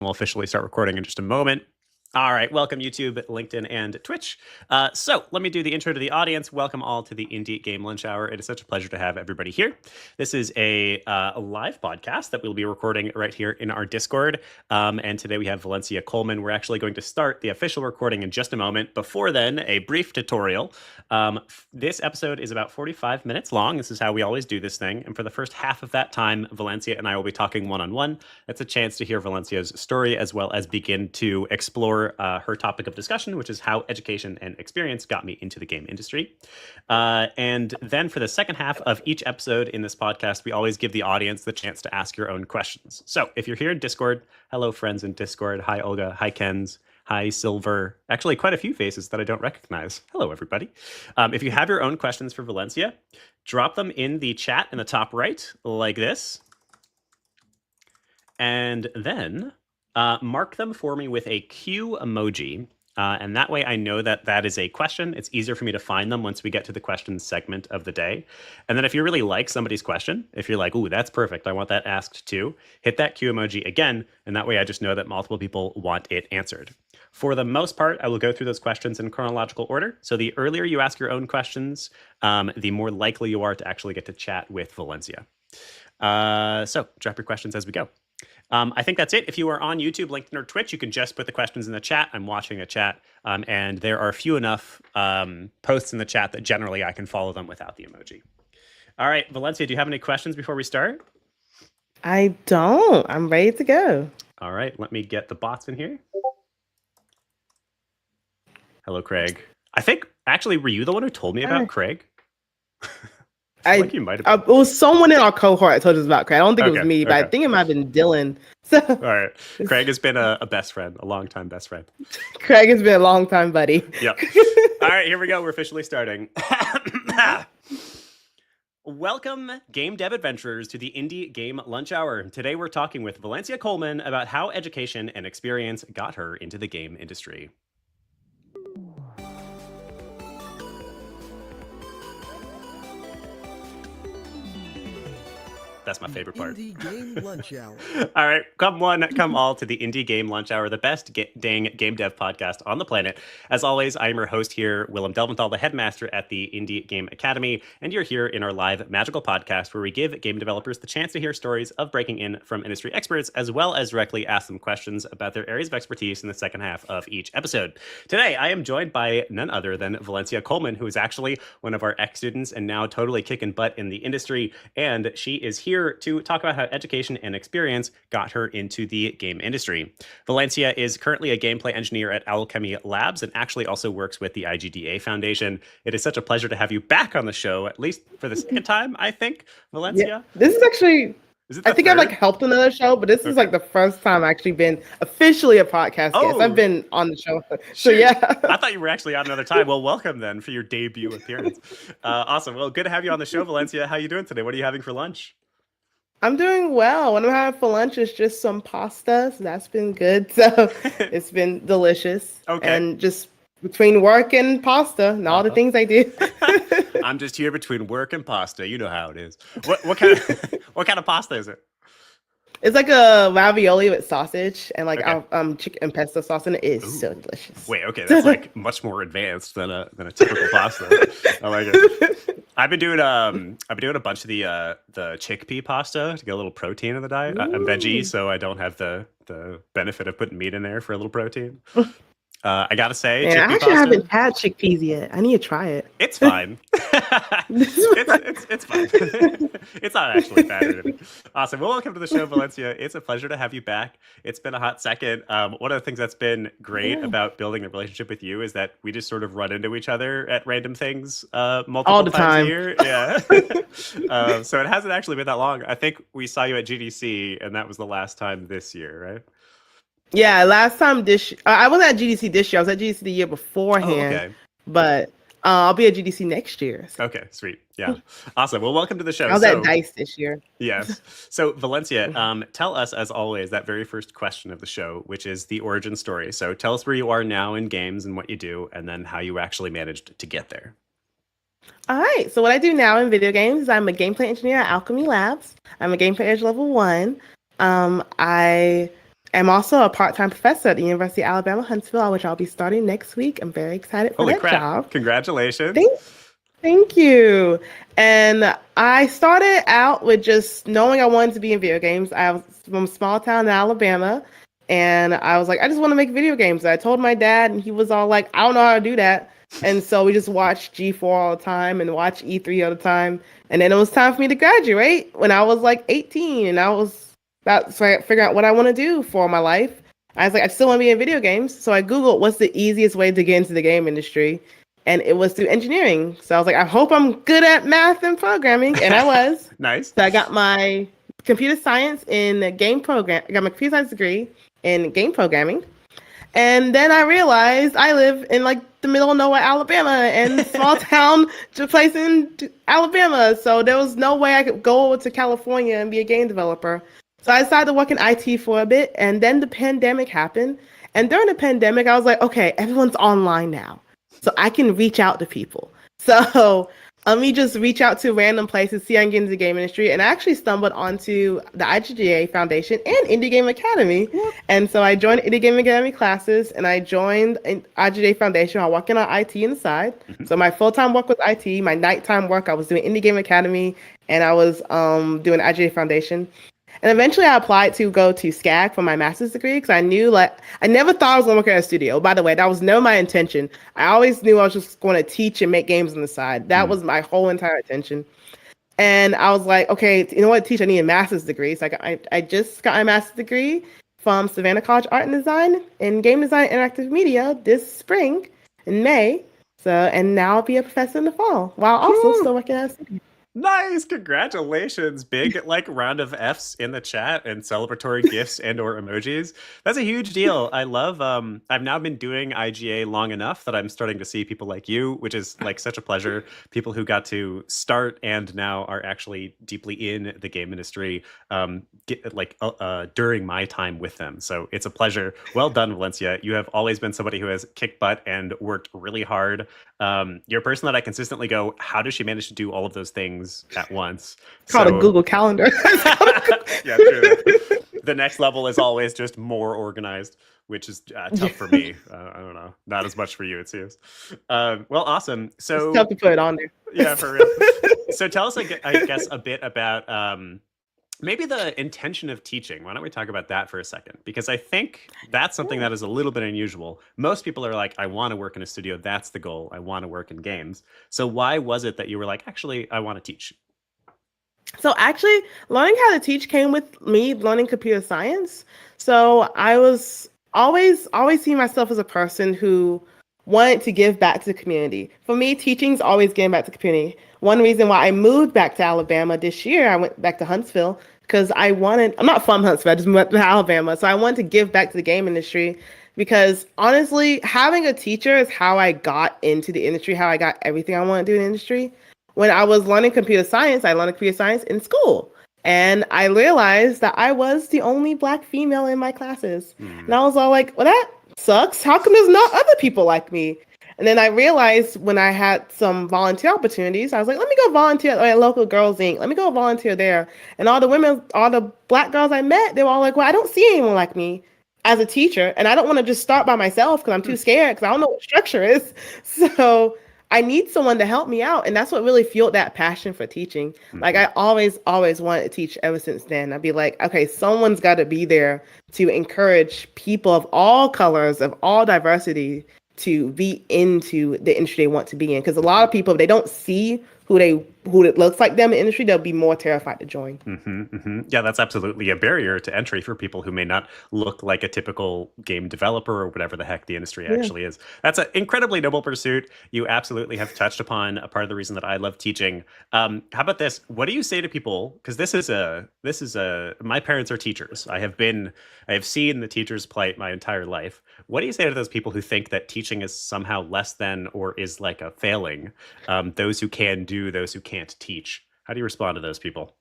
We'll officially start recording in just a moment. All right, welcome YouTube, LinkedIn, and Twitch. So let me do the intro to the audience. Welcome all to the Indie Game Lunch Hour. It is such a pleasure to have everybody here. This is a live podcast that we'll be recording right here in our Discord. And today we have Valencia Coleman. We're actually going to start the official recording in just a moment. Before then, a brief tutorial. This episode is about 45 minutes long. This is how we always do this thing. And for the first half of that time, Valencia and I will be talking one-on-one. That's a chance to hear Valencia's story as well as begin to explore her topic of discussion, which is how education and experience got me into the game industry. And then for the second half of each episode in this podcast, we always give the audience the chance to ask your own questions. So if you're here in Discord, hello friends in Discord. Hi, Olga. Hi, Kens. Hi, Silver. Actually, quite a few faces that I don't recognize. Hello, everybody. If you have your own questions for Valencia, drop them in the chat in the top right, like this. And then mark them for me with a Q emoji. And that way I know that that is a question. It's easier for me to find them once we get to the questions segment of the day. And then if you really like somebody's question, if you're like, ooh, that's perfect, I want that asked too, hit that Q emoji again. And that way I just know that multiple people want it answered. For the most part, I will go through those questions in chronological order. So the earlier you ask your own questions, the more likely you are to actually get to chat with Valencia. So drop your questions as we go. I think that's it. If you are on YouTube, LinkedIn, or Twitch, you can just put the questions in the chat. I'm watching a chat, and there are few enough posts in the chat that generally I can follow them without the emoji. All right, Valencia, do you have any questions before we start? I don't. I'm ready to go. All right, let me get the bots in here. Hello, Craig. I think, actually, were you the one who told me about Craig? I feel like you might have been. It was someone in our cohort that told us about Craig. I don't think it was me, but I think it might have been Dylan. So, all right. Craig has been a best friend, a longtime best friend. Craig has been a longtime buddy. Yep. All right, here we go. We're officially starting. Welcome, game dev adventurers, to the Indie Game Lunch Hour. Today we're talking with Valencia Coleman about how education and experience got her into the game industry. That's my favorite part. Indie Game Lunch Hour. All right, come all to the Indie Game Lunch Hour, the best dang game dev podcast on the planet. As always, I am your host here, Willem Delventhal, the headmaster at the Indie Game Academy, and you're here in our live magical podcast where we give game developers the chance to hear stories of breaking in from industry experts, as well as directly ask them questions about their areas of expertise in the second half of each episode. Today, I am joined by none other than Valencia Coleman, who is actually one of our ex-students and now totally kicking butt in the industry, and she is here to talk about how education and experience got her into the game industry. Valencia is currently a gameplay engineer at Owlchemy Labs and actually also works with the IGDA Foundation. It is such a pleasure to have you back on the show, at least for the second time, I think, Valencia. Yeah, this is actually... I think I've helped another show, but this is the first time I've actually been officially a podcast guest. I've been on the show. So yeah. I thought you were actually on another time. Well, welcome then for your debut appearance. Awesome. Well, good to have you on the show, Valencia. How are you doing today? What are you having for lunch? I'm doing well. What I'm having for lunch is just some pasta. So that's been good. So it's been delicious. Okay. And just between work and pasta and all the things I do. I'm just here between work and pasta. You know how it is. What kind of pasta is it? It's like a ravioli with sausage and chicken and pesto sauce, and it is so delicious. Wait, okay, that's like much more advanced than a typical pasta. I like it. I've been doing a bunch of the chickpea pasta to get a little protein in the diet. I'm veggie, so I don't have the benefit of putting meat in there for a little protein. I gotta say, I actually haven't had chickpeas yet. I need to try it. It's fine. it's fine. It's not actually bad. Awesome. Well, welcome to the show, Valencia. It's a pleasure to have you back. It's been a hot second. One of the things that's been great about building a relationship with you is that we just sort of run into each other at random things multiple times a year. Yeah. So it hasn't actually been that long. I think we saw you at GDC, and that was the last time this year, right? Yeah, last time I wasn't at GDC this year. I was at GDC the year beforehand. Okay. But I'll be at GDC next year. So. Okay, sweet. Yeah. Awesome. Well, welcome to the show. I was at DICE this year. Yes. So, Valencia, tell us, as always, that very first question of the show, which is the origin story. So tell us where you are now in games and what you do, and then how you actually managed to get there. All right. So what I do now in video games is I'm a gameplay engineer at Owlchemy Labs. I'm a gameplay edge level 1. I am also a part-time professor at the University of Alabama, Huntsville, which I'll be starting next week. I'm very excited for Holy that crap. job. Congratulations. Thank you. And I started out with just knowing I wanted to be in video games. I was from a small town in Alabama, and I was like, I just want to make video games. I told my dad, and he was all like, I don't know how to do that. And so we just watched G4 all the time and watched E3 all the time. And then it was time for me to graduate when I was like 18, and I was about to figure out what I want to do for my life. I was like, I still want to be in video games. So I Googled what's the easiest way to get into the game industry. And it was through engineering. So I was like, I hope I'm good at math and programming. And I was. Nice. So I got my computer science in game program. I got my computer science degree in game programming. And then I realized I live in like the middle of nowhere, Alabama, and small town place in Alabama. So there was no way I could go over to California and be a game developer. So I decided to work in IT for a bit. And then the pandemic happened. And during the pandemic, I was like, okay, everyone's online now. So I can reach out to people. So let me just reach out to random places, see if I can get into the game industry. And I actually stumbled onto the IGDA Foundation and Indie Game Academy. And so I joined Indie Game Academy classes, and I joined IGDA Foundation. I was working on IT on the side. So my full-time work was IT. My nighttime work, I was doing Indie Game Academy, and I was doing IGDA Foundation. And eventually I applied to go to SCAG for my master's degree because I knew, like, I never thought I was going to work at a studio. By the way, that was never my intention. I always knew I was just going to teach and make games on the side. That was my whole entire intention. And I was like, okay, you know what, teach, I need a master's degree. So I just got my master's degree from Savannah College Art and Design in Game Design and Interactive Media this spring in May. So, and now I'll be a professor in the fall while also still working at a studio. Nice. Congratulations. Big like round of F's in the chat and celebratory gifs and or emojis. That's a huge deal. I love I've now been doing IGA long enough that I'm starting to see people like you, which is like such a pleasure. People who got to start and now are actually deeply in the game industry during my time with them. So it's a pleasure. Well done, Valencia. You have always been somebody who has kicked butt and worked really hard. You're a person that I consistently go, how does she manage to do all of those things at once? Called a Google Calendar. Yeah, true. The next level is always just more organized, which is tough for me. I don't know. Not as much for you, it seems. Well, awesome. So it's tough to put it on there. Yeah, for real. So tell us, I guess, a bit about maybe the intention of teaching. Why don't we talk about that for a second? Because I think that's something that is a little bit unusual. Most people are like, I want to work in a studio. That's the goal. I want to work in games. So why was it that you were like, actually, I want to teach? So actually, learning how to teach came with me learning computer science. So I was always seeing myself as a person who wanted to give back to the community. For me, teaching's always giving back to the community. One reason why I moved back to Alabama this year, I went back to Huntsville because I'm not from Huntsville, I just moved to Alabama. So I wanted to give back to the game industry because honestly, having a teacher is how I got into the industry, how I got everything I want to do in the industry. When I was learning computer science, I learned computer science in school. And I realized that I was the only Black female in my classes. And I was all like, well, that sucks. How come there's not other people like me? And then I realized when I had some volunteer opportunities, I was like, let me go volunteer at local Girls Inc. Let me go volunteer there. And all the Black girls I met, they were all like, well, I don't see anyone like me as a teacher. And I don't want to just start by myself because I'm too scared because I don't know what structure is. So I need someone to help me out. And that's what really fueled that passion for teaching. Like I always wanted to teach ever since then. I'd be like, okay, someone's got to be there to encourage people of all colors, of all diversity, to be into the industry they want to be in. Because a lot of people, if they don't see who it looks like them in the industry, they'll be more terrified to join. Yeah, that's absolutely a barrier to entry for people who may not look like a typical game developer or whatever the heck the industry actually is. That's an incredibly noble pursuit. You absolutely have touched upon a part of the reason that I love teaching. How about this? What do you say to people? Because this is my parents are teachers. I have seen the teacher's plight my entire life. What do you say to those people who think that teaching is somehow less than or is like a failing? Those who can do, those who can't teach. How do you respond to those people?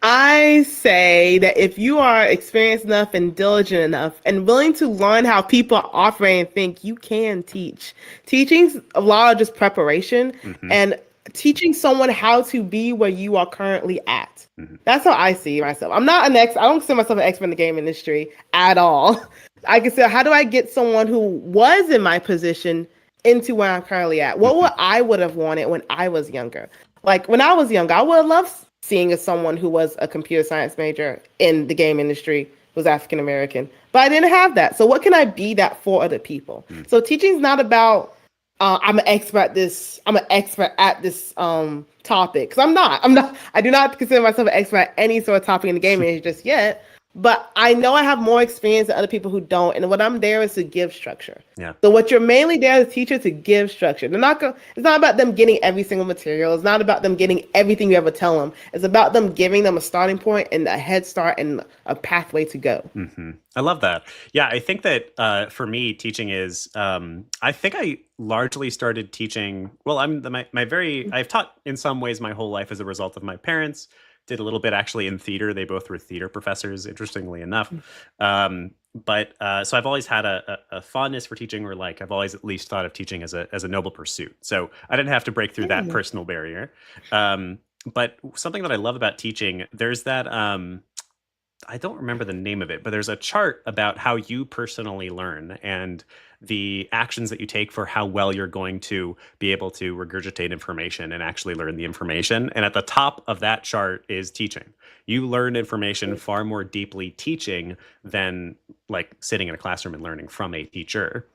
I say that if you are experienced enough and diligent enough and willing to learn how people operate and think, you can teach. Teaching's a lot of just preparation. And teaching someone how to be where you are currently at. Mhm. That's how I see myself. I'm not an I don't consider myself an expert in the game industry at all. I consider, how do I get someone who was in my position into where I'm currently at? What would I would have wanted when I was younger? Like when I was younger, I would have loved seeing as someone who was a computer science major in the game industry, was African American, but I didn't have that. So what can I be that for other people? So teaching is not about I'm an expert at this. I'm an expert at this topic, because I'm not. I do not consider myself an expert at any sort of topic in the game industry just yet. But I know I have more experience than other people who don't, and what I'm there is to give structure. Yeah. So what you're mainly there as a teacher to give structure. They're not it's not about them getting every single material. It's not about them getting everything you ever tell them. It's about them giving them a starting point and a head start and a pathway to go. Mm-hmm. I love that. Yeah, I think that for me, teaching is. I think I largely started teaching. Well, I've taught in some ways my whole life as a result of my parents. Did a little bit actually in theater. They both were theater professors, interestingly enough. So I've always had a fondness for teaching, or like I've always at least thought of teaching as a noble pursuit. So I didn't have to break through that personal barrier. But something that I love about teaching, there's that. I don't remember the name of it, but there's a chart about how you personally learn and the actions that you take for how well you're going to be able to regurgitate information and actually learn the information. And at the top of that chart is teaching. You learn information far more deeply teaching than like sitting in a classroom and learning from a teacher.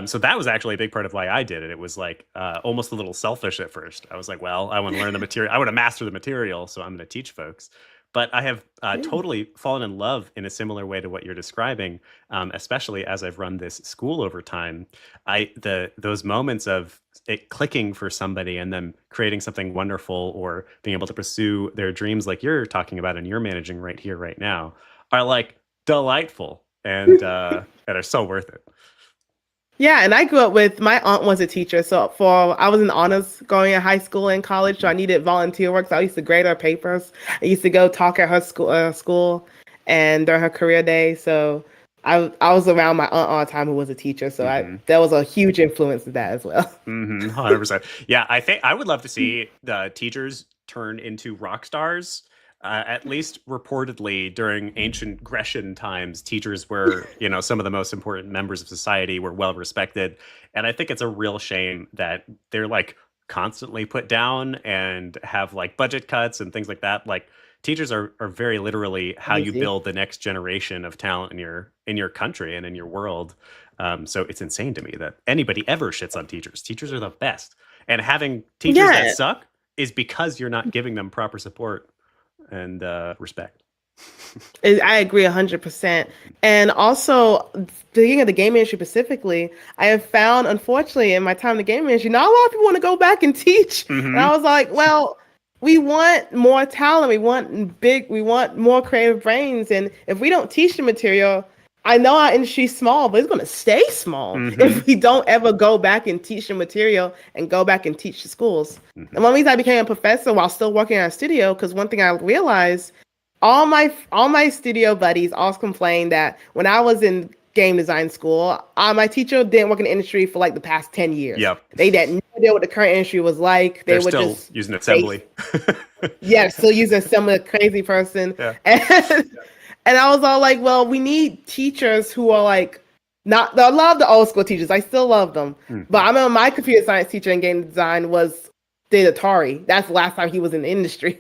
So that was actually a big part of why I did it. It was like almost a little selfish at first. I was like, well, I want to learn the material. I want to master the material, so I'm going to teach folks. But I have totally fallen in love in a similar way to what you're describing, especially as I've run this school over time. Those moments of it clicking for somebody and them creating something wonderful or being able to pursue their dreams like you're talking about and you're managing right here, right now, are like delightful and are so worth it. Yeah, and I grew up with, my aunt was a teacher, so I was in honors going in high school and college, so I needed volunteer work, so I used to grade her papers. I used to go talk at her school and during her career day, so I was around my aunt all the time who was a teacher, so there was a huge influence of that as well. 100%. Yeah, I think I would love to see the teachers turn into rock stars. At least reportedly during ancient Grecian times, teachers were, some of the most important members of society, were well respected. And I think it's a real shame that they're like constantly put down and have like budget cuts and things like that. Like teachers are very literally how you build the next generation of talent in your country and in your world. So it's insane to me that anybody ever shits on teachers. Teachers are the best. And having teachers that suck is because you're not giving them proper support and respect. I agree 100%. And also, speaking of the game industry specifically, I have found, unfortunately, in my time in the game industry, not a lot of people want to go back and teach. And I was like, well, we want more talent. We want more creative brains. And if we don't teach the material, I know our industry's small, but it's going to stay small if we don't ever go back and teach the material and go back and teach the schools. And one of the reasons I became a professor while still working in a studio, because one thing I realized, all my studio buddies all complained that when I was in game design school, my teacher didn't work in the industry for like the past 10 years. Yep. They had no idea what the current industry was like. They're still just using assembly. Still using assembly, crazy person. Yeah. And I was all like, well, we need teachers who are like, I love the old school teachers. I still love them. But I remember my computer science teacher in game design did Atari. That's the last time he was in the industry.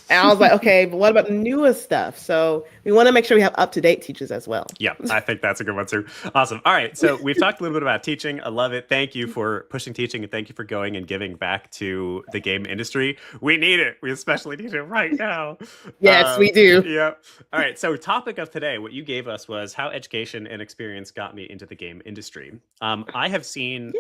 And I was like, okay, but what about the newest stuff? So we want to make sure we have up-to-date teachers as well. Yeah, I think that's a good one too. Awesome. All right, so we've talked a little bit about teaching. I love it. Thank you for pushing teaching, and thank you for going and giving back to the game industry. We need it. We especially need it right now. Yes, we do. Yeah. All right, so topic of today, what you gave us was how education and experience got me into the game industry. I have seen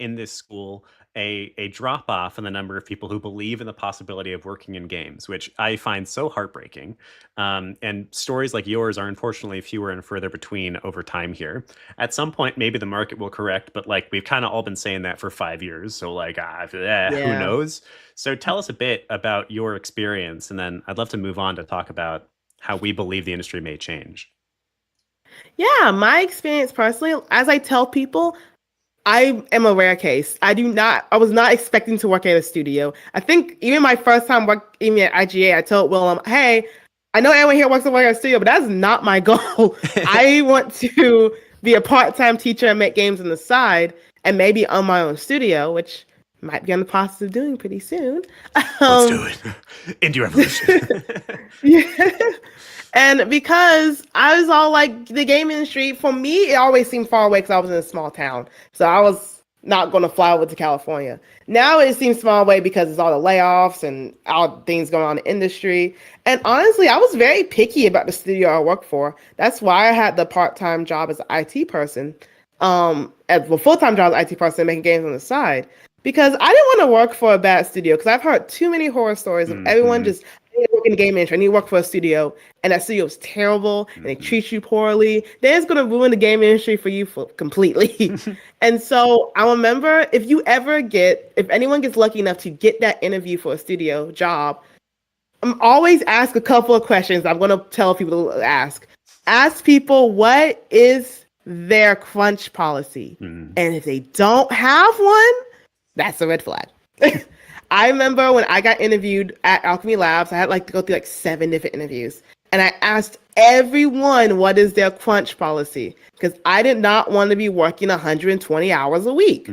in this school a drop off in the number of people who believe in the possibility of working in games, which I find so heartbreaking. And stories like yours are unfortunately fewer and further between over time here. At some point, maybe the market will correct, but like we've kind of all been saying that for 5 years. So like, who knows? So tell us a bit about your experience, and then I'd love to move on to talk about how we believe the industry may change. Yeah, my experience personally, as I tell people, I am a rare case. I was not expecting to work at a studio. I think even my first time even at IGA, I told Willem, hey, I know everyone here works at a studio, but that's not my goal. I want to be a part-time teacher and make games on the side and maybe own my own studio, which might be on the process of doing pretty soon. Let's do it. Indie revolution. Yeah. And because I was all like, the game industry, for me, it always seemed far away because I was in a small town. So I was not going to fly over to California. Now it seems small away because it's all the layoffs and all things going on in the industry. And honestly, I was very picky about the studio I worked for. That's why I had the part-time job as an IT person, as a full-time job as an IT person making games on the side. Because I didn't want to work for a bad studio because I've heard too many horror stories of everyone just work in the game industry. I need to work for a studio, and that studio is terrible, and they treat you poorly. They're just going to ruin the game industry for you completely. And so I remember if anyone gets lucky enough to get that interview for a studio job, I'm always ask a couple of questions I'm going to tell people to ask. Ask people, what is their crunch policy? And if they don't have one, that's a red flag. I remember when I got interviewed at Owlchemy Labs, I had to go through 7 different interviews. And I asked everyone what is their crunch policy, because I did not want to be working 120 hours a week.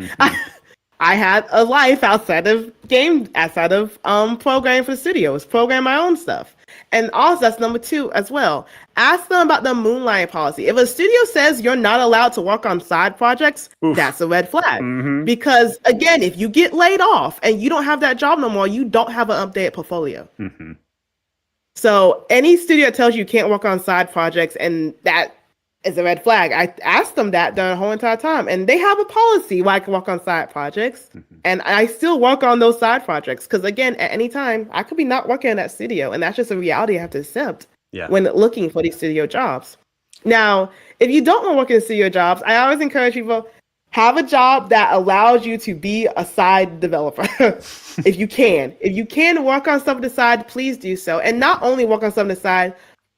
I had a life outside of programming for the studios, program my own stuff. And also, that's number 2 as well. Ask them about the moonlighting policy. If a studio says you're not allowed to work on side projects, that's a red flag. Because again, if you get laid off and you don't have that job no more, you don't have an updated portfolio. So any studio that tells you can't work on side projects, and that is a red flag. I asked them that the whole entire time, and they have a policy where I can work on side projects, and I still work on those side projects because, again, at any time I could be not working in that studio, and that's just a reality I have to accept when looking for these studio jobs. Now, if you don't want to work in studio jobs, I always encourage people, have a job that allows you to be a side developer. If you can work on stuff on the side, please do so. And not only work on stuff on the side,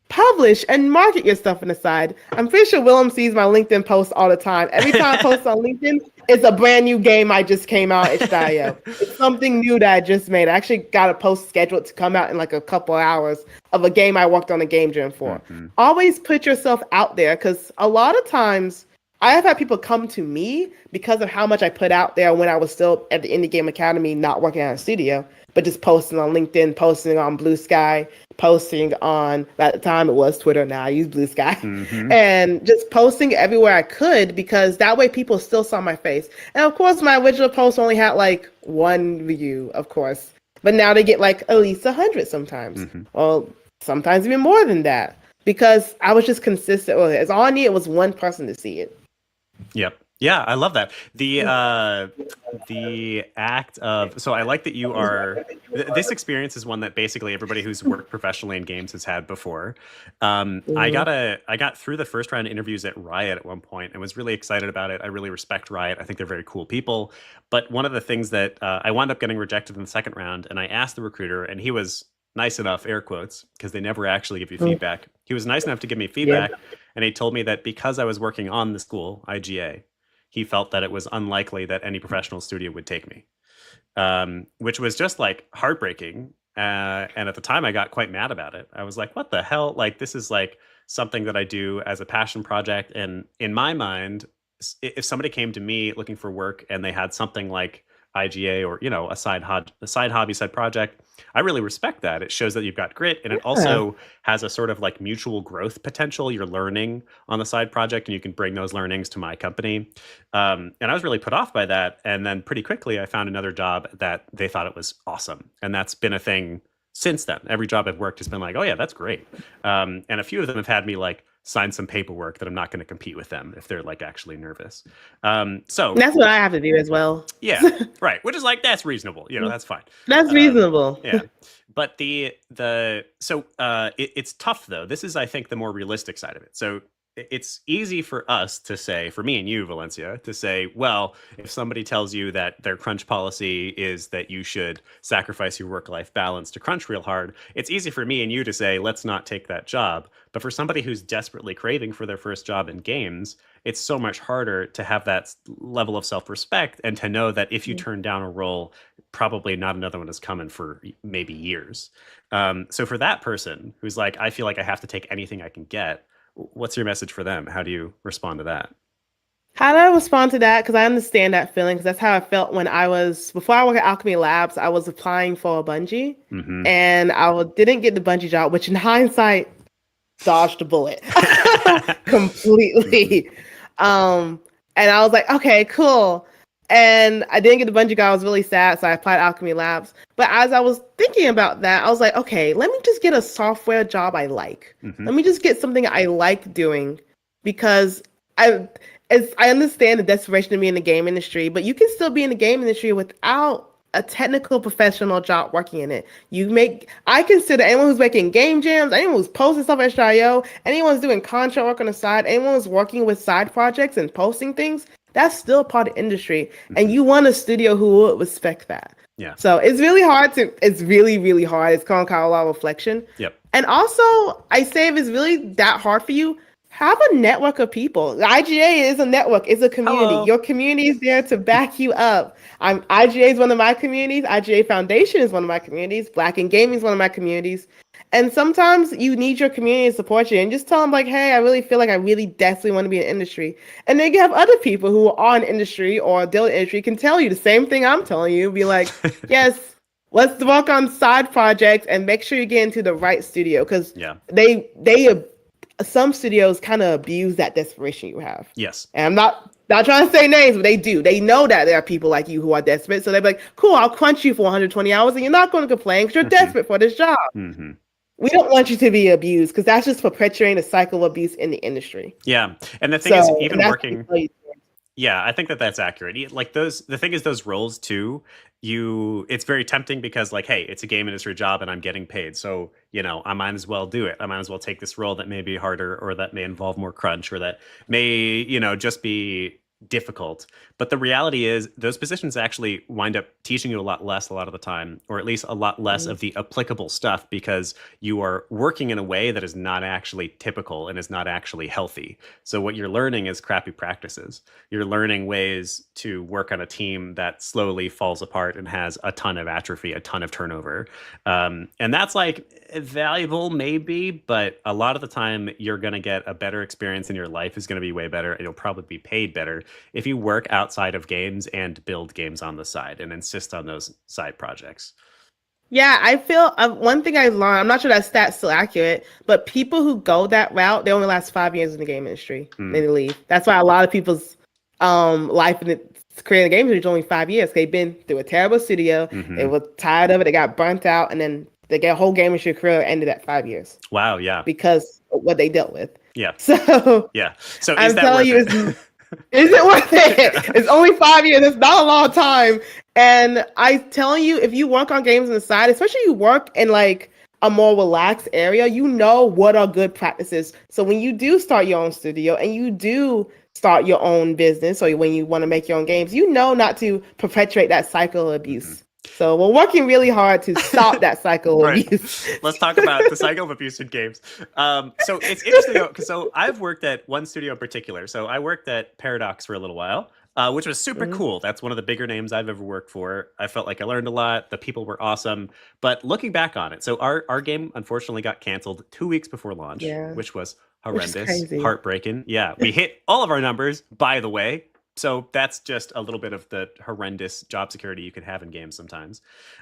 publish and market your stuff on the side. I'm pretty sure Willem sees my LinkedIn posts all the time. Every time I post on LinkedIn, it's a brand new game I just came out at itch.io. It's something new that I just made. I actually got a post scheduled to come out in a couple of hours of a game I worked on a game jam for. Always put yourself out there, because a lot of times I have had people come to me because of how much I put out there when I was still at the Indie Game Academy, not working at a studio, but just posting on LinkedIn, posting on Blue Sky, posting on, at the time it was Twitter, now I use Blue Sky, and just posting everywhere I could, because that way people still saw my face. And of course, my original post only had 1 view, of course, but now they get at least 100 sometimes, or sometimes even more than that, because I was just consistent with it. All I needed was one person to see it. Yep. Yeah, I love that. The act of, so I like that you are, this experience is one that basically everybody who's worked professionally in games has had before. I got through the first round of interviews at Riot at one point and was really excited about it. I really respect Riot. I think they're very cool people. But one of the things that I wound up getting rejected in the second round, and I asked the recruiter, and he was nice enough, air quotes, because they never actually give you feedback. He was nice enough to give me feedback, and he told me that because I was working on the school, IGA, he felt that it was unlikely that any professional studio would take me, which was just heartbreaking. And at the time I got quite mad about it. I was like, what the hell? This is something that I do as a passion project. And in my mind, if somebody came to me looking for work and they had something like IGA or, a side hobby, side project, I really respect that. It shows that you've got grit, and it also has a sort of mutual growth potential. You're learning on the side project, and you can bring those learnings to my company. And I was really put off by that. And then pretty quickly I found another job that they thought it was awesome. And that's been a thing since then. Every job I've worked has been oh yeah, that's great. And a few of them have had me sign some paperwork that I'm not going to compete with them if they're actually nervous. So that's what I have to do as well. Yeah, right. Which is that's reasonable. That's fine. That's reasonable. Yeah. But it's tough though. This is, I think, the more realistic side of it. So it's easy for us to say, for me and you, Valencia, to say, well, if somebody tells you that their crunch policy is that you should sacrifice your work-life balance to crunch real hard, it's easy for me and you to say, let's not take that job. But for somebody who's desperately craving for their first job in games, it's so much harder to have that level of self-respect and to know that if you turn down a role, probably not another one is coming for maybe years. So for that person who's like, I feel like I have to take anything I can get, what's your message for them? How do you respond to that? How do I respond to that? Because I understand that feeling. Because that's how I felt when before I worked at Owlchemy Labs, I was applying for a Bungie, and didn't get the Bungie job, which in hindsight, dodged a bullet completely. And I was like, okay, cool. And I didn't get the Bungie job. I was really sad, so I applied to Owlchemy Labs. But as I was thinking about that, I was like, okay, let me just get a software job I like. Let me just get something I like doing, because I understand the desperation to be in the game industry, but you can still be in the game industry without a technical professional job working in it. I consider anyone who's making game jams, anyone who's posting stuff at SHIO, anyone who's doing contract work on the side, anyone who's working with side projects and posting things, that's still part of the industry. And you want a studio who will respect that. Yeah. So it's really hard it's really, really hard. It's calling a lot of reflection. Yep. And also, I say if it's really that hard for you, have a network of people. The IGA is a network, it's a community. Hello. Your community is there to back you up. IGA is one of my communities. IGA Foundation is one of my communities. Black in Gaming is one of my communities. And sometimes you need your community to support you and just tell them like, hey, I really feel like I really desperately want to be in industry. And then you have other people who are in industry or deal with industry can tell you the same thing I'm telling you. Be like, yes, let's work on side projects and make sure you get into the right studio, because some studios kind of abuse that desperation you have. Yes. And I'm not trying to say names, but they do. They know that there are people like you who are desperate. So they're like, cool, I'll crunch you for 120 hours and you're not going to complain because you're desperate for this job. We don't want you to be abused, because that's just perpetuating a cycle of abuse in the industry. Yeah. And the thing is, even working... Yeah, I think that's accurate. Like the thing is, those roles too, it's very tempting because like, hey, it's a game industry job and I'm getting paid. So, I might as well do it. I might as well take this role that may be harder, or that may involve more crunch, or that may, just be difficult. But the reality is those positions actually wind up teaching you a lot less a lot of the time, or at least a lot less of the applicable stuff, because you are working in a way that is not actually typical and is not actually healthy. So what you're learning is crappy practices. You're learning ways to work on a team that slowly falls apart and has a ton of atrophy, a ton of turnover. And that's like valuable maybe, but a lot of the time you're going to get a better experience and your life is going to be way better, and you'll probably be paid better if you work outside of games and build games on the side and insist on those side projects. Yeah, I feel one thing I learned, I'm not sure that stat's still accurate, but people who go that route, they only last 5 years in the game industry. Then they leave. That's why a lot of people's life in the creating a game industry is only 5 years. They've been through a terrible studio, they were tired of it, they got burnt out, and then their whole game industry career ended at 5 years. Wow, yeah. Because of what they dealt with. Yeah. So yeah. So I'm telling you, is it worth it? It's only 5 years. It's not a long time. And I tell you, if you work on games on the side, especially you work in like a more relaxed area, you know what are good practices. So when you do start your own studio and you do start your own business, or when you want to make your own games, you know not to perpetuate that cycle of abuse. So we're working really hard to stop that cycle of abuse. Let's talk about the cycle of abuse in games. So it's interesting because I've worked at one studio in particular. So I worked at Paradox for a little while, which was super cool. That's one of the bigger names I've ever worked for. I felt like I learned a lot. The people were awesome. But looking back on it, so our game unfortunately got canceled 2 weeks before launch, which was horrendous, heartbreaking. Yeah, we hit all of our numbers, by the way. So that's just a little bit of the horrendous job security you can have in games sometimes.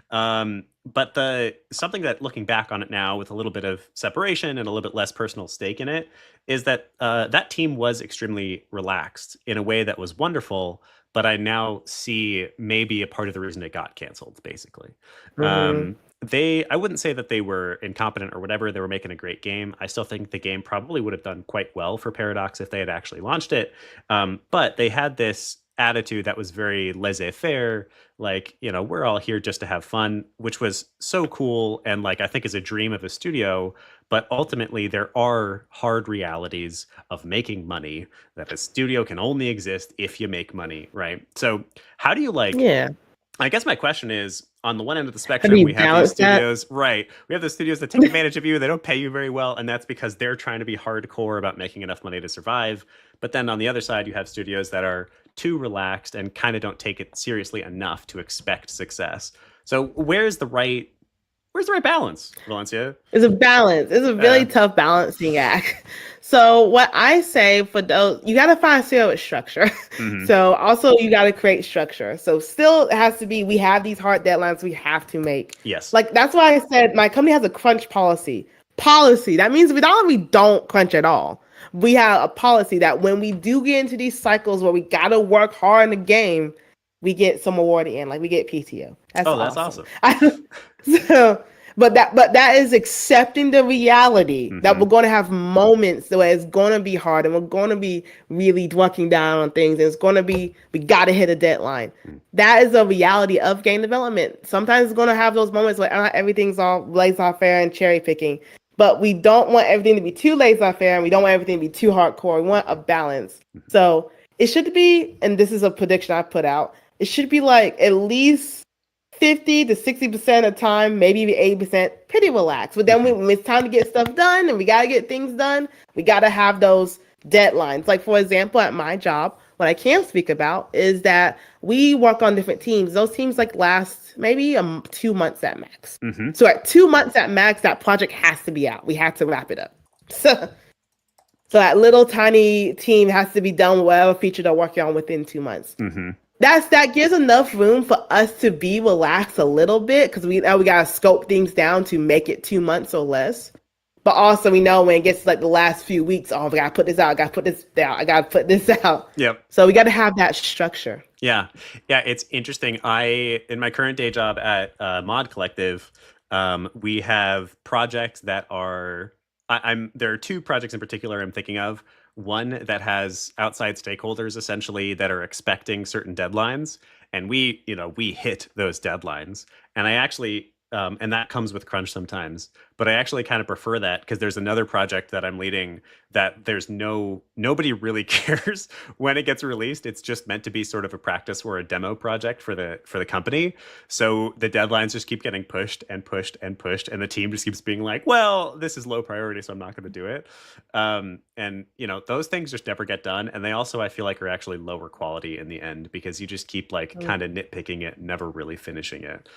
But something that, looking back on it now with a little bit of separation and a little bit less personal stake in it, is that that team was extremely relaxed in a way that was wonderful. But I now see maybe a part of the reason it got canceled, basically. I wouldn't say that they were incompetent or whatever. They were making a great game. I still think the game probably would have done quite well for Paradox if they had actually launched it. But they had this attitude that was very laissez-faire, like, we're all here just to have fun, which was so cool. And like, I think is a dream of a studio, but ultimately there are hard realities of making money, that a studio can only exist if you make money, right? So how do you I guess my question is, on the one end of the spectrum, we have these studios, right? We have the studios that take advantage of you. They don't pay you very well. And that's because they're trying to be hardcore about making enough money to survive. But then on the other side, you have studios that are too relaxed and kind of don't take it seriously enough to expect success. So where's the right balance, Valencia? It's a balance. It's a really tough balancing act. So what I say for those, you got to find still with structure. Mm-hmm. So also you got to create structure. So still it has to be, we have these hard deadlines we have to make. Yes. Like that's why I said my company has a crunch policy. That means we don't crunch at all. We have a policy that when we do get into these cycles where we got to work hard in the game, we get some award in, like we get PTO. That's awesome. But that is accepting the reality that we're going to have moments where it's going to be hard and we're going to be really working down on things. And it's going to be, we got to hit a deadline. That is a reality of game development. Sometimes it's going to have those moments where everything's all laissez-faire and cherry picking. But we don't want everything to be too laissez-faire and we don't want everything to be too hardcore. We want a balance. So it should be, and this is a prediction I put out, it should be like at least 50 to 60% of the time, maybe even 80%, pretty relaxed. But then when it's time to get stuff done and we got to get things done, we got to have those deadlines. Like, for example, at my job, what I can speak about is that we work on different teams. Those teams like last maybe 2 months at max. So at 2 months at max, that project has to be out. We have to wrap it up. So that little tiny team has to be done with whatever feature they're working on within 2 months. That gives enough room for us to be relaxed a little bit because we gotta scope things down to make it 2 months or less. But also we know when it gets to like the last few weeks, oh, I gotta put this out, I gotta put this down, I gotta put this out. Yep. So we gotta have that structure. Yeah, it's interesting. In my current day job at Mod Collective, we have projects that are. There are two projects in particular I'm thinking of. One that has outside stakeholders essentially that are expecting certain deadlines, and we hit those deadlines. And I actually, and that comes with crunch sometimes, but I actually kind of prefer that because there's another project that I'm leading that nobody really cares when it gets released. It's just meant to be sort of a practice or a demo project for the company. So the deadlines just keep getting pushed and pushed and pushed, and the team just keeps being like, well, this is low priority, so I'm not going to do it. And those things just never get done. And they also, I feel like, are actually lower quality in the end because you just keep like kind of nitpicking it, never really finishing it.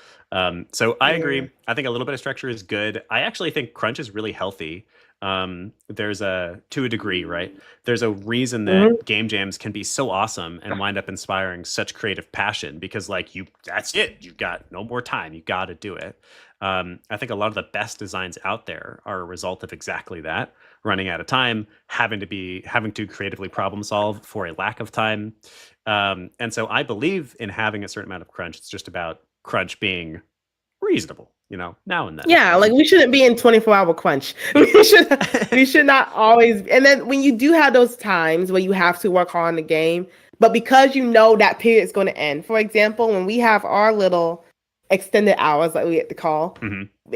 So I agree. I think a little bit of structure is good. I actually think crunch is really healthy. To a degree, right? There's a reason that game jams can be so awesome and wind up inspiring such creative passion because that's it. You've got no more time. You got to do it. I think a lot of the best designs out there are a result of exactly that: running out of time, having to creatively problem solve for a lack of time. And so I believe in having a certain amount of crunch. It's just about crunch being reasonable, now and then. Yeah, like we shouldn't be in 24-hour crunch. We should not always. And then when you do have those times where you have to work hard on the game, but because that period is going to end. For example, when we have our little extended hours, like we get to call,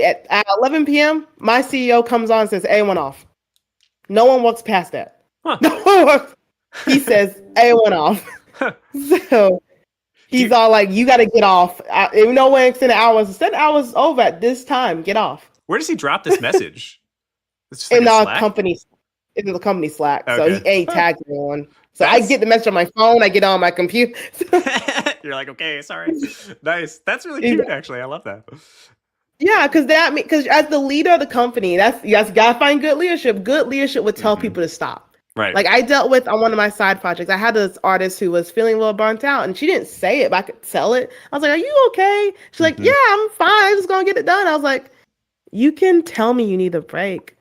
at 11 p.m., my CEO comes on and says, "A1 off." No one works past that. Huh. No one works. He says, "A1 off." So he's all like, "You got to get off. When extended hours over at this time. Get off." Where does he drop this message? It's just In our Slack? company, in the company Slack. Okay. So he ain't tagged anyone. So I get the message on my phone. I get it on my computer. You're like, okay, sorry. Nice. That's really cute, actually. I love that. Yeah, because as the leader of the company, you gotta find good leadership. Good leadership would tell people to stop. Right. Like I dealt with on one of my side projects, I had this artist who was feeling a little burnt out, and she didn't say it, but I could tell it. I was like, "Are you okay?" She's like, "Yeah, I'm fine. I'm just gonna get it done." I was like, "You can tell me you need a break.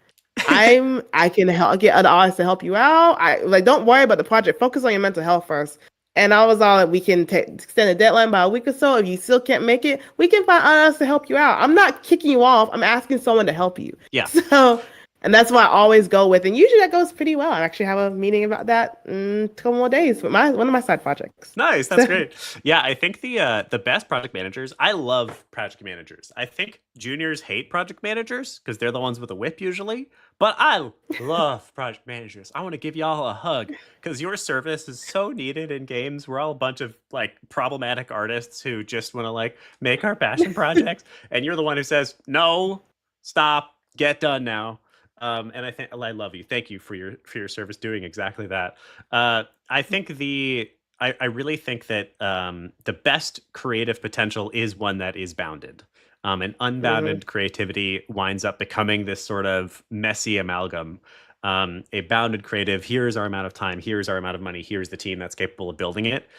I can help get other artists to help you out. Don't worry about the project. Focus on your mental health first." And I was all like, "We can extend the deadline by a week or so. If you still can't make it, we can find others to help you out. I'm not kicking you off. I'm asking someone to help you." Yeah. So, and that's what I always go with. And usually that goes pretty well. I actually have a meeting about that in a couple more days with one of my side projects. Nice. That's great. Yeah, I think the best project managers, I love project managers. I think juniors hate project managers because they're the ones with a whip usually. But I love project managers. I want to give y'all a hug because your service is so needed in games. We're all a bunch of problematic artists who just want to make our passion projects. And you're the one who says, "No, stop, get done now." And I love you. Thank you for your service doing exactly that. I think I really think that the best creative potential is one that is bounded. And unbounded creativity winds up becoming this sort of messy amalgam. A bounded creative, here's our amount of time, here's our amount of money, here's the team that's capable of building it,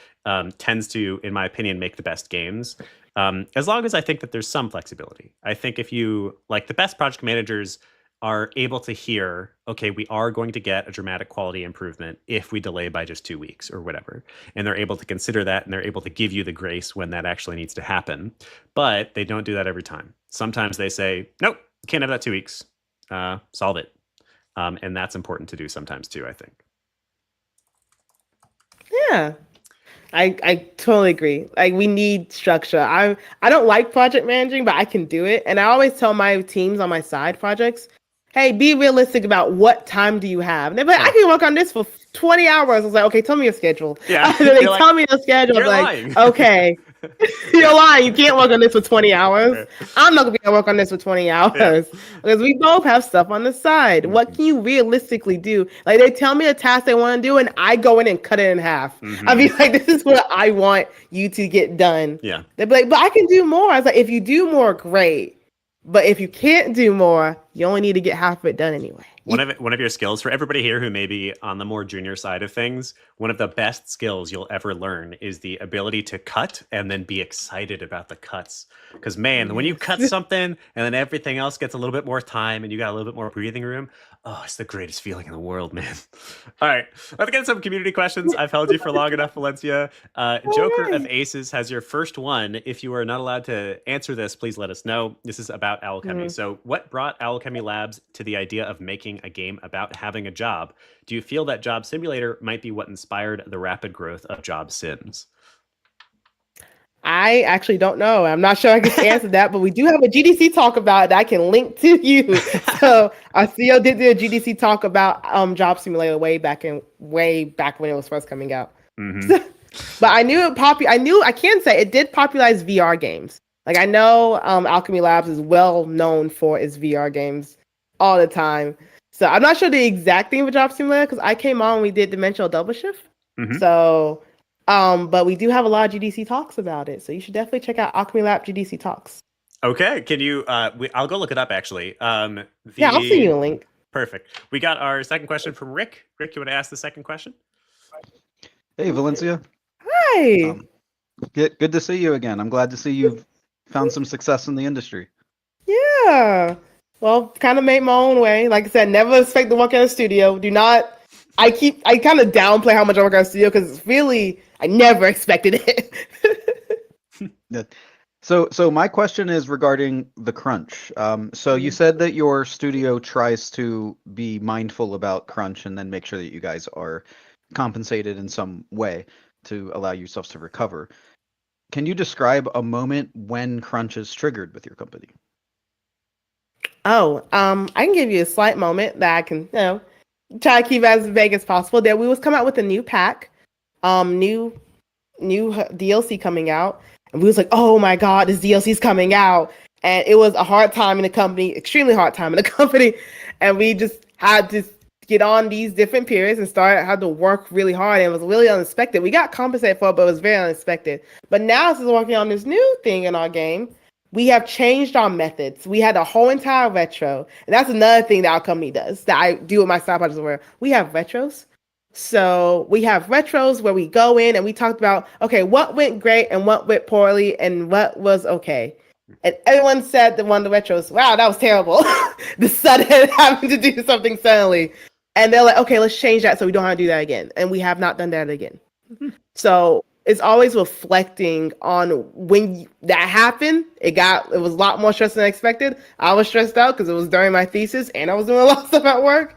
tends to, in my opinion, make the best games. As long as I think that there's some flexibility. I think if you, like the best project managers, are able to hear, okay, we are going to get a dramatic quality improvement if we delay by just 2 weeks or whatever. And they're able to consider that, and they're able to give you the grace when that actually needs to happen. But they don't do that every time. Sometimes they say, nope, can't have that 2 weeks. Solve it. And that's important to do sometimes too, I think. Yeah. I totally agree. Like, we need structure. I don't like project managing, but I can do it. And I always tell my teams on my side projects, hey, be realistic about what time do you have. And they're like, I can work on this for 20 hours. I was like, okay, tell me your schedule. Yeah. And then they tell me your schedule. I'm like, lying. Okay, you're lying. You can't work on this for 20 hours. I'm not going to be able to work on this for 20 hours because we both have stuff on the side. What can you realistically do? Like, they tell me a task they want to do, and I go in and cut it in half. I mean, like, this is what I want you to get done. Yeah. They'd be like, but I can do more. I was like, if you do more, great. But if you can't do more, you only need to get half of it done anyway. One of your skills for everybody here who may be on the more junior side of things, one of the best skills you'll ever learn is the ability to cut and then be excited about the cuts. Because man, when you cut something and then everything else gets a little bit more time and you got a little bit more breathing room, oh, it's the greatest feeling in the world, man. All right, let's get some community questions. I've held you for long enough, Valencia. Joker of Aces has your first one. If you are not allowed to answer this, please let us know. This is about Owlchemy. So what brought Owlchemy Labs to the idea of making a game about having a job? Do you feel that Job Simulator might be what inspired the rapid growth of job sims? I actually don't know. I'm not sure I can answer that, but we do have a GDC talk about it that I can link to you. So our CEO did do a GDC talk about Job Simulator way back when it was first coming out. But I knew I can say it did popularize VR games. Like, I know Owlchemy Labs is well known for its VR games all the time. So I'm not sure the exact thing of Job Simulator because I came on, we did Dimensional Double Shift. So, but we do have a lot of GDC talks about it. So you should definitely check out Owlchemy Lab GDC talks. Okay. Can you, I'll go look it up actually. Yeah, I'll send you a link. Perfect. We got our second question from Rick. Rick, you want to ask the second question? Hey, Valencia. Hi. Good to see you again. I'm glad to see you've found some success in the industry. Yeah. Well, kind of made my own way. Like I said, never expect to work in a studio. I kind of downplay how much I work at a studio because really, I never expected it. So my question is regarding the crunch. So you said that your studio tries to be mindful about crunch and then make sure that you guys are compensated in some way to allow yourselves to recover. Can you describe a moment when crunch is triggered with your company? Oh, I can give you a slight moment that I can, try to keep as vague as possible. That we was come out with a new pack, new DLC coming out, and we was like, oh my god, this DLC is coming out, and it was a hard time in the company, extremely hard time in the company, and we just had to get on these different periods and had to work really hard, and it was really unexpected. We got compensated for it, but it was very unexpected. But now, since working on this new thing in our game, we have changed our methods. We had a whole entire retro. And that's another thing that our company does that I do with my side projects where we have retros. So we have retros where we go in and we talked about, okay, what went great and what went poorly and what was okay. And everyone said that one of the retros, wow, that was terrible. The sudden having to do something suddenly. And they're like, okay, let's change that so we don't have to do that again. And we have not done that again. So it's always reflecting on when that happened. It was a lot more stressful than expected. I was stressed out because it was during my thesis and I was doing a lot of stuff at work.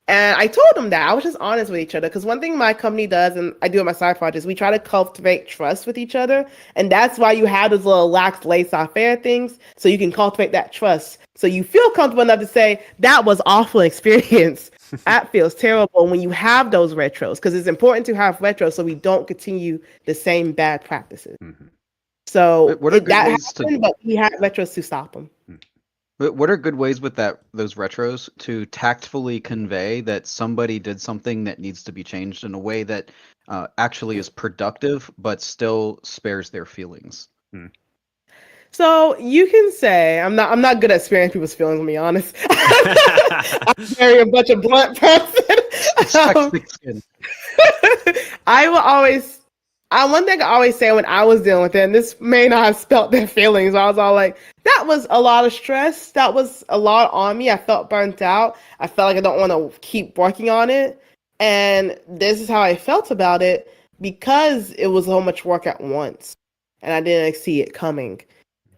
And I told them that. I was just honest with each other because one thing my company does, and I do in my side projects, we try to cultivate trust with each other. And that's why you have those little lax, laissez-faire things so you can cultivate that trust. So you feel comfortable enough to say, that was awful experience. That feels terrible when you have those retros, because it's important to have retros so we don't continue the same bad practices. So What are that ways happened, but we had retros to stop them. What are good ways with those retros to tactfully convey that somebody did something that needs to be changed in a way that actually is productive but still spares their feelings? So you can say I'm not good at sparing people's feelings. To be honest, I'm very a bunch of blunt person. I will always. One thing I always say when I was dealing with it, and this may not have spelt their feelings, I was all like, that was a lot of stress. That was a lot on me. I felt burnt out. I felt like I don't want to keep working on it. And this is how I felt about it because it was so much work at once and I didn't see it coming.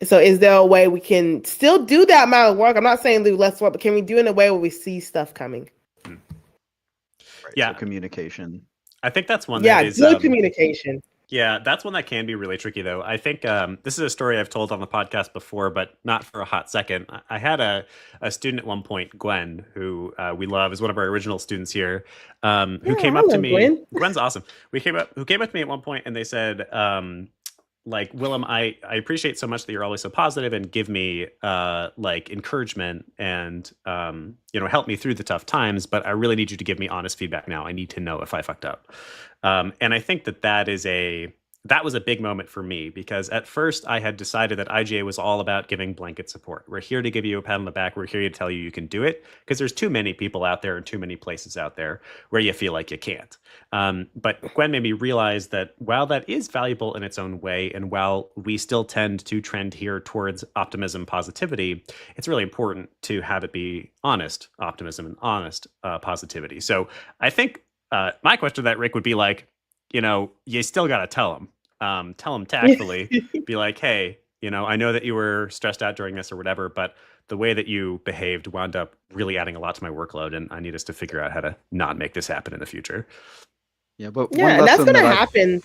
So is there a way we can still do that amount of work? I'm not saying do less work, but can we do it in a way where we see stuff coming? Right, yeah. So communication. I think that's one that is good communication. Yeah, that's one that can be really tricky, though. I think this is a story I've told on the podcast before, but not for a hot second. I had a student at one point, Gwen, who we love, is one of our original students here, who came up to me. Gwen. Gwen's awesome. Who came up to me at one point, and they said, like, Willem, I appreciate so much that you're always so positive and give me like encouragement and help me through the tough times, but I really need you to give me honest feedback now. I need to know if I fucked up. And I think that was a big moment for me because at first I had decided that IGA was all about giving blanket support. We're here to give you a pat on the back. We're here to tell you you can do it because there's too many people out there and too many places out there where you feel like you can't. But Gwen made me realize that while that is valuable in its own way, and while we still tend to trend here towards optimism, positivity, it's really important to have it be honest optimism and honest positivity. So I think my question to that, Rick, would be like, you still got to tell them. Tell them tactfully, be like, hey, I know that you were stressed out during this or whatever, but the way that you behaved wound up really adding a lot to my workload, and I need us to figure out how to not make this happen in the future. Yeah, but and that's going to happen.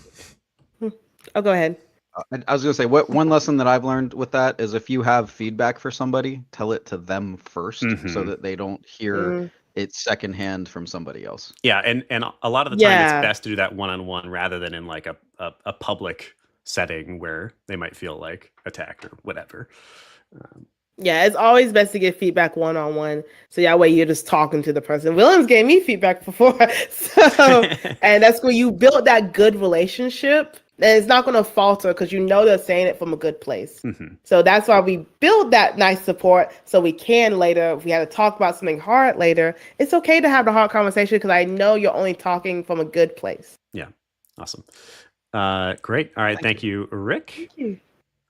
Oh, go ahead. I was going to say, one lesson that I've learned with that is if you have feedback for somebody, tell it to them first so that they don't hear it's secondhand from somebody else. Yeah, and a lot of the time it's best to do that one-on-one rather than in like a public setting where they might feel like attacked or whatever. It's always best to get feedback one-on-one. So that way you're just talking to the person. Williams gave me feedback before. And that's where you build that good relationship. And it's not going to falter because they're saying it from a good place. So that's why we build that nice support so we can later, if we had to talk about something hard later, it's okay to have the hard conversation because I know you're only talking from a good place. Yeah. Awesome. Great. All right. Thank you, Rick. Thank you.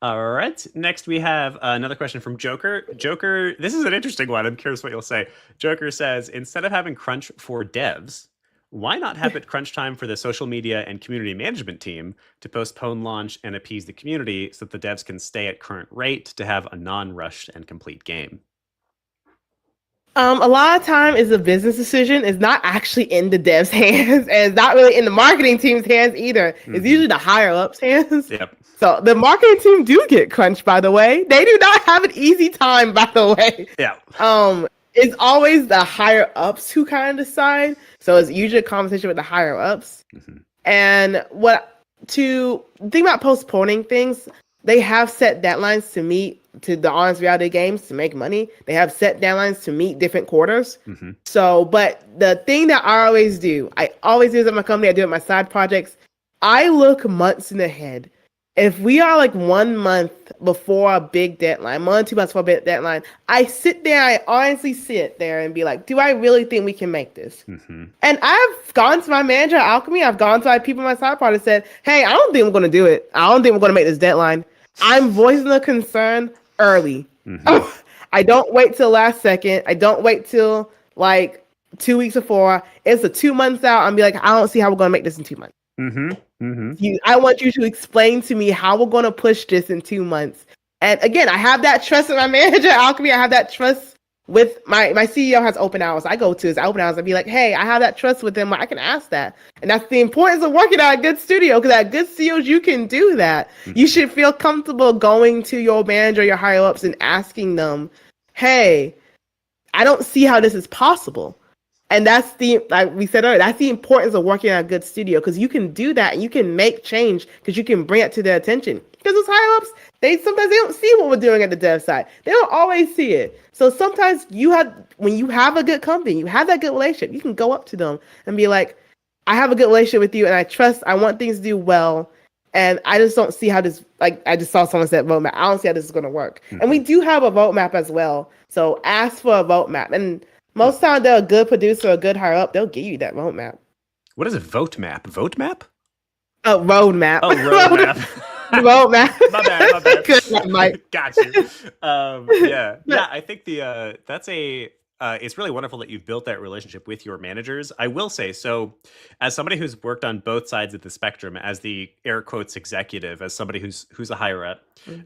All right. Next, we have another question from Joker. Joker, this is an interesting one. I'm curious what you'll say. Joker says, instead of having crunch for devs, why not have it crunch time for the social media and community management team to postpone launch and appease the community so that the devs can stay at current rate to have a non-rushed and complete game? A lot of time is a business decision. It's not actually in the devs' hands, and it's not really in the marketing team's hands either. It's usually the higher-ups' hands. Yep. So the marketing team do get crunched, by the way. They do not have an easy time, by the way. Yeah. It's always the higher-ups who kind of decide. So it's usually a conversation with the higher-ups. And the thing about postponing things, they have set deadlines to meet to the honest reality games to make money. They have set deadlines to meet different quarters. So, but the thing that I always do this at my company, I do it at my side projects. I look months in ahead. If we are like 1 month before a big deadline, 1 or 2 months before a big deadline, I honestly sit there and be like, do I really think we can make this? And I've gone to my manager at Owlchemy, I've gone to my people in my side project and said, hey, I don't think we're going to do it. I don't think we're going to make this deadline. I'm voicing the concern early. I don't wait till last second. I don't wait till like 2 weeks before. It's 2 months out. I'm be like, I don't see how we're going to make this in 2 months. I want you to explain to me how we're going to push this in 2 months. And again, I have that trust with my manager at Owlchemy. I have that trust with my CEO has open hours. I go to his open hours and be like, hey, I have that trust with him. I can ask that. And that's the importance of working at a good studio, because at good studios, you can do that. You should feel comfortable going to your manager, your higher ups, and asking them, hey, I don't see how this is possible. And that's like we said earlier, that's the importance of working at a good studio, because you can do that and you can make change because you can bring it to their attention. Because those higher ups, sometimes they don't see what we're doing at the dev side. They don't always see it. So sometimes when you have a good company, you have that good relationship, you can go up to them and be like, I have a good relationship with you and I want things to do well. And I just don't see how this, like, I just saw someone said roadmap. I don't see how this is going to work. Mm-hmm. And we do have a roadmap as well. So ask for a roadmap. And most times they're a good producer, a good higher up, they'll give you that roadmap. What is a vote map? Vote map? Oh, roadmap. Oh, roadmap. Roadmap. My bad. Good one, Mike. Got you. Yeah. I think it's really wonderful that you've built that relationship with your managers. I will say, so as somebody who's worked on both sides of the spectrum, as the air quotes executive, as somebody who's a higher up,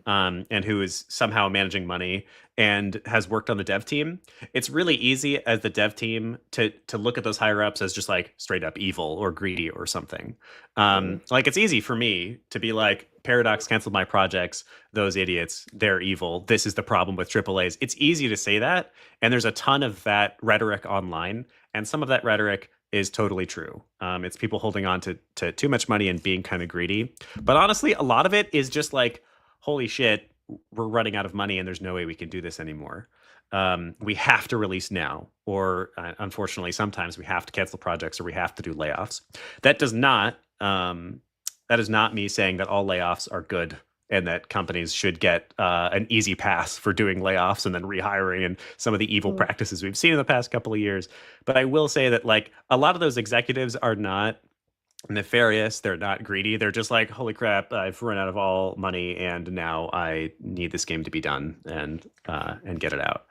and who is somehow managing money and has worked on the dev team, it's really easy as the dev team to look at those higher ups as just like straight up evil or greedy or something. Like it's easy for me to be like, Paradox canceled my projects, those idiots, they're evil, this is the problem with AAAs. It's easy to say that, and there's a ton of that rhetoric online, and some of that rhetoric is totally true. It's people holding on to too much money and being kind of greedy. But honestly, a lot of it is just like, holy shit, we're running out of money and there's no way we can do this anymore. We have to release now, or unfortunately, sometimes we have to cancel projects or we have to do layoffs. That is not me saying that all layoffs are good and that companies should get an easy pass for doing layoffs and then rehiring and some of the evil practices we've seen in the past couple of years. But I will say that like a lot of those executives are not nefarious, they're not greedy, they're just like, holy crap, I've run out of all money and now I need this game to be done and get it out.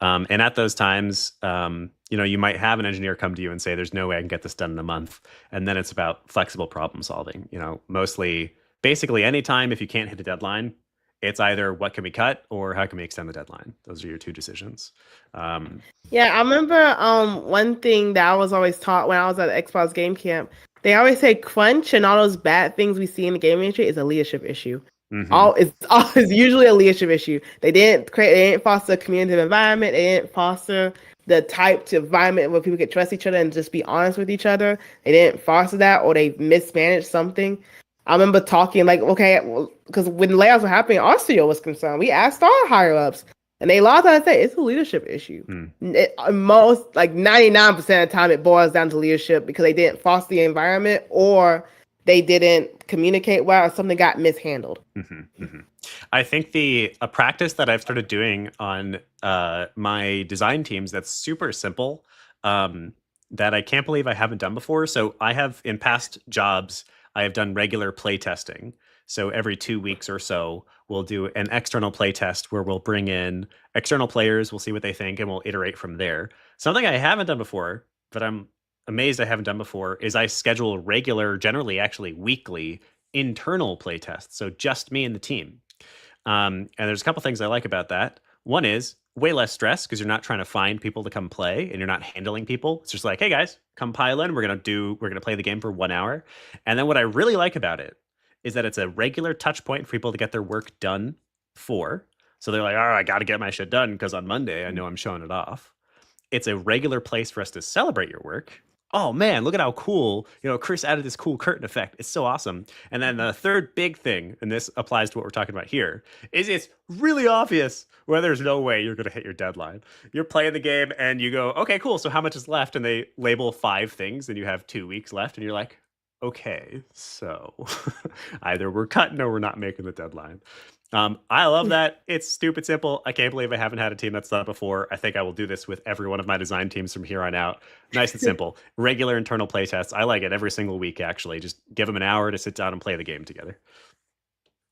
And at those times, you might have an engineer come to you and say, there's no way I can get this done in a month. And then it's about flexible problem solving. Mostly, basically anytime if you can't hit a deadline, it's either what can we cut or how can we extend the deadline. Those are your two decisions. Yeah, I remember one thing that I was always taught when I was at Xbox Game Camp. They always say crunch and all those bad things we see in the gaming industry is a leadership issue. Mm-hmm. It's usually a leadership issue. They didn't foster a community environment. They didn't foster the type of environment where people could trust each other and just be honest with each other. They didn't foster that, or they mismanaged something. I remember talking like, okay, because when layoffs were happening, our studio was concerned. We asked our higher ups, and they a lot of times say it's a leadership issue. Most, like 99% of the time, it boils down to leadership because they didn't foster the environment or they didn't communicate well or something got mishandled. I think a practice that I've started doing on my design teams that's super simple, that I can't believe I haven't done before. So I have, in past jobs, I have done regular play testing. So every 2 weeks or so, we'll do an external play test where we'll bring in external players, we'll see what they think, and we'll iterate from there. Something I haven't done before, but I'm amazed I haven't done before, is I schedule regular, generally actually weekly, internal play tests. So just me and the team. And there's a couple things I like about that. One is way less stress because you're not trying to find people to come play and you're not handling people. It's just like, hey guys, come pile in. We're gonna play the game for 1 hour. And then what I really like about it is that it's a regular touch point for people to get their work done for. So they're like, oh, I got to get my shit done because on Monday I know I'm showing it off. It's a regular place for us to celebrate your work. Oh man, look at how cool, Chris added this cool curtain effect. It's so awesome. And then the third big thing, and this applies to what we're talking about here, is it's really obvious where there's no way you're going to hit your deadline. You're playing the game and you go, okay, cool. So how much is left? And they label 5 things and you have 2 weeks left and you're like, okay, so either we're cutting or we're not making the deadline. I love that. It's stupid simple. I can't believe I haven't had a team that's done it before. I think I will do this with every one of my design teams from here on out. Nice and simple. Regular internal play tests. I like it every single week, actually. Just give them an hour to sit down and play the game together.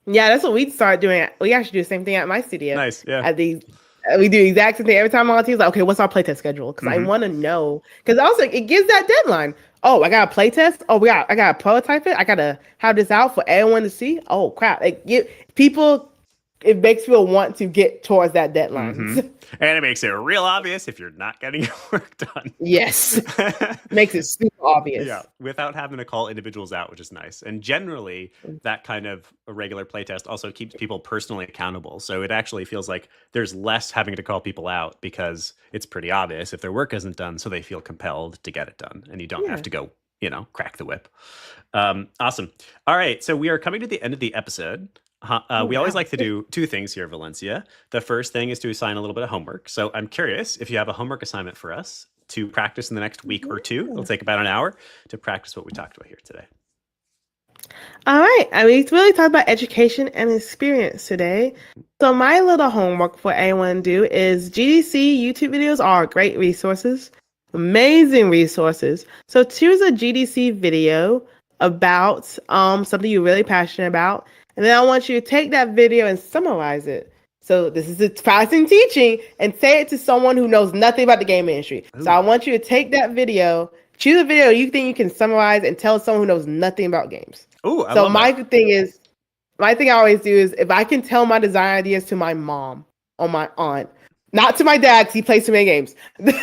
Yeah, that's what we start doing. We actually do the same thing at my studio. Nice, yeah. We do the exact same thing every time our team's like, okay, what's our playtest schedule? Because I want to know. Because also it gives that deadline. Oh, I got a playtest. Oh, I got to prototype it. I got to have this out for everyone to see. Oh crap! It makes people want to get towards that deadline. And it makes it real obvious if you're not getting your work done. Yes. Makes it super obvious. Yeah, without having to call individuals out, which is nice. And generally, that kind of a regular playtest also keeps people personally accountable. So it actually feels like there's less having to call people out because it's pretty obvious if their work isn't done, so they feel compelled to get it done. And you don't have to go, crack the whip. Awesome. All right, so we are coming to the end of the episode. We always wow. like to do two things here, Valencia. The first thing is to assign a little bit of homework. So I'm curious if you have a homework assignment for us to practice in the next week or two. It'll Yeah. take about an hour to practice what we talked about here today. All right. I mean, we really talked about education and experience today. So my little homework for anyone to do is GDC YouTube videos are great resources, amazing resources. So choose a GDC video about something you're really passionate about, and then I want you to take that video and summarize it. So this is a class in teaching, and say it to someone who knows nothing about the game industry. So I Ooh. want you to take that video, choose a video you think you can summarize, and tell someone who knows nothing about games. Ooh, I So love my that. thing is, my thing I always do is if I can tell my design ideas to my mom or my aunt, not to my dad because he plays too many games, but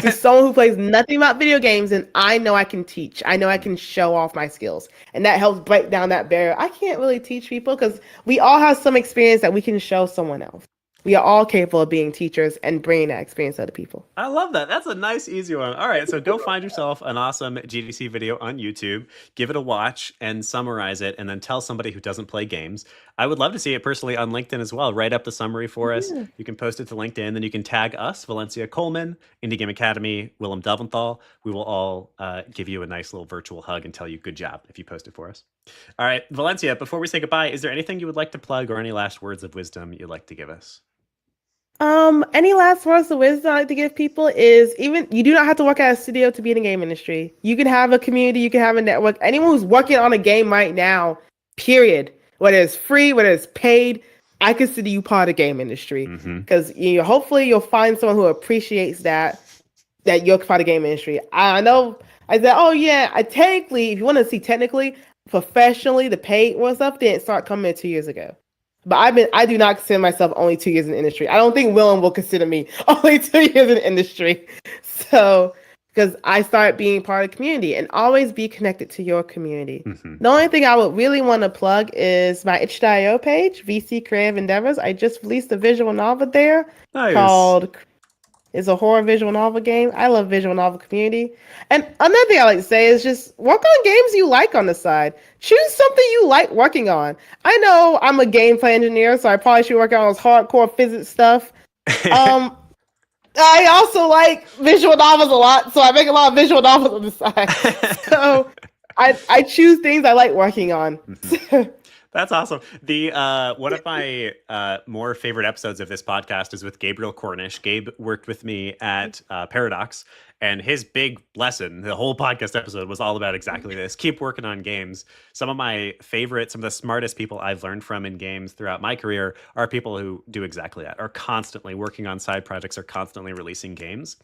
to someone who plays nothing about video games, and I know I can teach. I know I can show off my skills, and that helps break down that barrier. I can't really teach people because we all have some experience that we can show someone else. We are all capable of being teachers and bringing that experience to other people. I love that. That's a nice, easy one. All right, so go find yourself an awesome GDC video on YouTube, give it a watch, and summarize it, and then tell somebody who doesn't play games. I would love to see it personally on LinkedIn as well. Write up the summary for us. Yeah. You can post it to LinkedIn, then you can tag us, Valencia Coleman, Indie Game Academy, Willem Delventhal. We will all give you a nice little virtual hug and tell you good job if you post it for us. All right, Valencia, before we say goodbye, is there anything you would like to plug or any last words of wisdom you'd like to give us? Any last words of wisdom I like to give people is even you do not have to work at a studio to be in the game industry. You can have a community, you can have a network. Anyone who's working on a game right now, period, whether it's free, whether it's paid, I consider you part of the game industry. Because hopefully you'll find someone who appreciates that you're part of the game industry. I know I said, oh yeah, I technically, if you want to see technically, professionally, the paid one stuff didn't start coming in 2 years ago. But I do not consider myself only 2 years in the industry. I don't think Willem will consider me only 2 years in the industry. So, because I started being part of the community, and always be connected to your community. The only thing I would really want to plug is my itch.io page, VC Creative Endeavors. I just released a visual novel there Nice. called It's a horror visual novel game. I love visual novel community. And another thing I like to say is just work on games you like on the side. Choose something you like working on. I know I'm a gameplay engineer, so I probably should work on those hardcore physics stuff. I also like visual novels a lot, so I make a lot of visual novels on the side. So I choose things I like working on. That's awesome. The one of my more favorite episodes of this podcast is with Gabriel Cornish. Gabe worked with me at Paradox, and his big lesson, the whole podcast episode, was all about exactly this. Keep working on games. Some of my favorite, some of the smartest people I've learned from in games throughout my career are people who do exactly that, are constantly working on side projects, are constantly releasing games.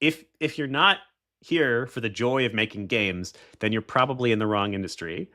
If you're not here for the joy of making games, then you're probably in the wrong industry.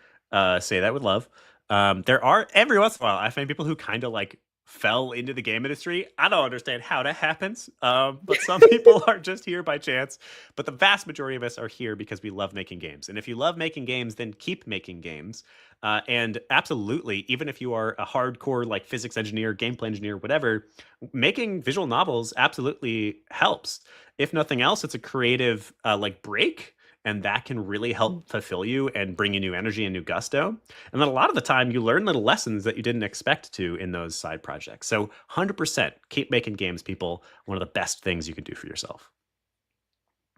Say that with love. There are every once in a while I find people who kind of like fell into the game industry. I don't understand how that happens, but some people are just here by chance. But the vast majority of us are here because we love making games. And if you love making games, then keep making games. And absolutely, even if you are a hardcore like physics engineer, gameplay engineer, whatever, making visual novels absolutely helps. If nothing else, it's a creative like break. And that can really help fulfill you and bring you new energy and new gusto. And then a lot of the time you learn little lessons that you didn't expect to in those side projects. So 100% keep making games, people. One of the best things you can do for yourself.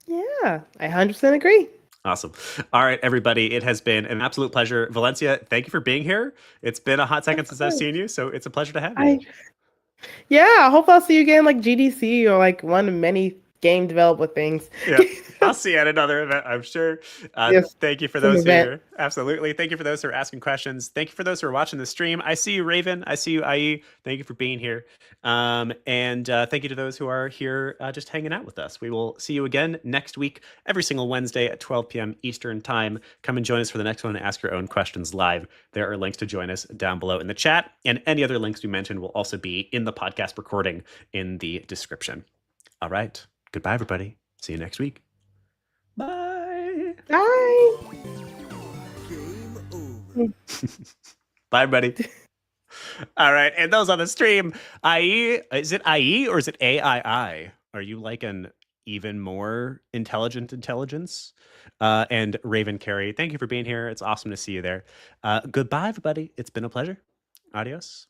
Yeah, I 100% agree. Awesome. All right, everybody. It has been an absolute pleasure. Valencia, thank you for being here. It's been a hot second since I've seen you, so it's a pleasure to have you. Yeah, I hope I'll see you again like GDC or like one of many game developer things. Yeah, I'll see you at another event, I'm sure. Yes, thank you for those who are absolutely. Thank you for those who are asking questions. Thank you for those who are watching the stream. I see you, Raven. I see you, IE. Thank you for being here. And thank you to those who are here just hanging out with us. We will see you again next week, every single Wednesday at 12 p.m. Eastern time. Come and join us for the next one and ask your own questions live. There are links to join us down below in the chat, and any other links we mentioned will also be in the podcast recording in the description. All right. Goodbye, everybody. See you next week. Bye. Bye. Bye, everybody. All right. And those on the stream, IE, is it IE or is it AII? Are you like an even more intelligent intelligence. And Raven Carey, thank you for being here. It's awesome to see you there. Goodbye, everybody. It's been a pleasure. Adios.